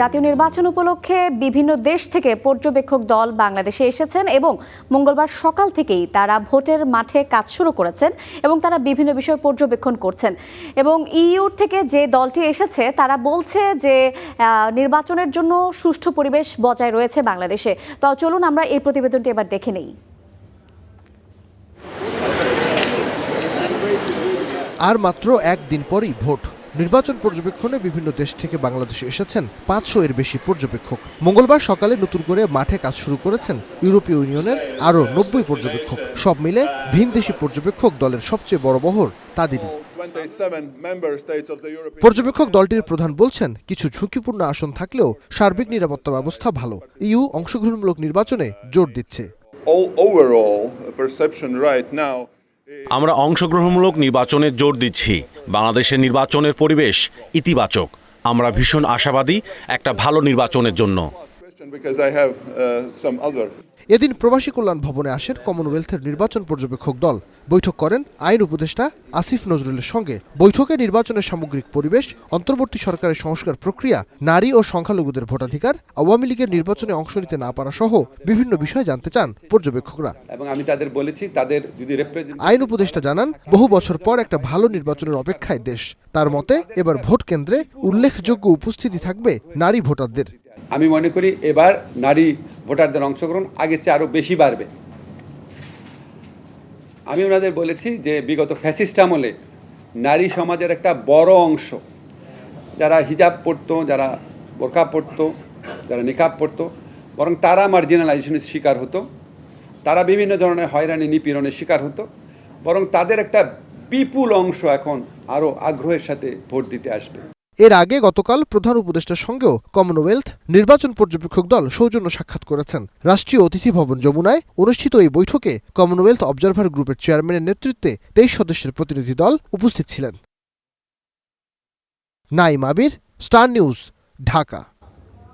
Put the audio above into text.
জাতীয় নির্বাচন উপলক্ষে বিভিন্ন দেশ থেকে পর্যবেক্ষক দল বাংলাদেশে এসেছেন এবং মঙ্গলবার সকাল থেকেই তারা ভোটের মাঠে কাজ শুরু করেছেন এবং তারা বিভিন্ন বিষয় পর্যবেক্ষণ করছেন। এবং ইইউর থেকে যে দলটি এসেছে তারা বলছে যে নির্বাচনের জন্য সুষ্ঠু পরিবেশ বজায় রয়েছে বাংলাদেশে। তো চলুন আমরা এই প্রতিবেদনটি এবার দেখে নেই। আর মাত্র একদিন পরই ভোট। নির্বাচন পর্যবেক্ষণে বিভিন্ন দেশ থেকে বাংলাদেশে এসেছেন 500 এর বেশি পর্যবেক্ষক। মঙ্গলবার সকালে নতুন করে মাঠে কাজ শুরু করেছেন ইউরোপীয় ইউনিয়নের আরও 90 পর্যবেক্ষক। সব মিলে ভিনদেশি পর্যবেক্ষক দলের সবচেয়ে বড় বহর তাদেরই। পর্যবেক্ষক দলটির প্রধান বলছেন, কিছু ঝুঁকিপূর্ণ আসন থাকলেও সার্বিক নিরাপত্তা ব্যবস্থা ভালো। ইইউ অংশগ্রহণমূলক নির্বাচনে জোর দিচ্ছে। আমরা অংশগ্রহণমূলক নির্বাচনে জোর দিচ্ছি। বাংলাদেশের নির্বাচনের পরিবেশ ইতিবাচক। আমরা ভীষণ আশাবাদী একটা ভালো নির্বাচনের জন্য। এদিন প্রবাসী কল্যাণ ভবনে আসেন কমনওয়েলথের নির্বাচন পর্যবেক্ষক দল। বৈঠক করেন আইন উপদেষ্টা আসিফ নজরুলের সঙ্গে। বৈঠকে নির্বাচনের সামগ্রিক পরিবেশ, অন্তর্বর্তী সরকারের সংস্কার প্রক্রিয়া, নারী ও সংখ্যালঘুদের ভোটাধিকার, আওয়ামী লীগের নির্বাচনে অংশ নিতে না পারা সহ বিভিন্ন বিষয় জানতে চান পর্যবেক্ষকরা। এবং আমি তাদের বলেছি, তাদের যদি আইন উপদেষ্টা জানান, বহু বছর পর একটা ভালো নির্বাচনের অপেক্ষায় দেশ। তার মতে এবার ভোট কেন্দ্রে উল্লেখযোগ্য উপস্থিতি থাকবে নারী ভোটারদের। আমি মনে করি এবার নারী ভোটারদের অংশগ্রহণ আগের চেয়ে আরো বেশি বাড়বে। আমি ওনাদের বলেছি যে বিগত ফ্যাসিস্ট আমলে নারী সমাজের একটা বড় অংশ, যারা হিজাব পরতো, যারা বোরকা পরতো, যারা নিকাব পরতো, বরং তারা মার্জিনালাইজেশনের শিকার হতো, তারা বিভিন্ন ধরনের হয়রানি নিপীড়নের শিকার হতো, বরং তাদের একটা বিপুল অংশ এখন আরও আগ্রহের সাথে ভোট দিতে আসবে। এর আগে গতকাল প্রধান উপদেষ্টার সঙ্গেও কমনওয়েলথ নির্বাচন পর্যবেক্ষক দল সৌজন্য সাক্ষাৎ করেছেন। রাষ্ট্রীয় অতিথি ভবন যমুনায় অনুষ্ঠিত এই বৈঠকে কমনওয়েলথ অবজারভার গ্রুপের চেয়ারম্যানের নেতৃত্বে 23 সদস্যের প্রতিনিধি দল উপস্থিত ছিলেন। নাইম আবির, স্টার নিউজ, ঢাকা।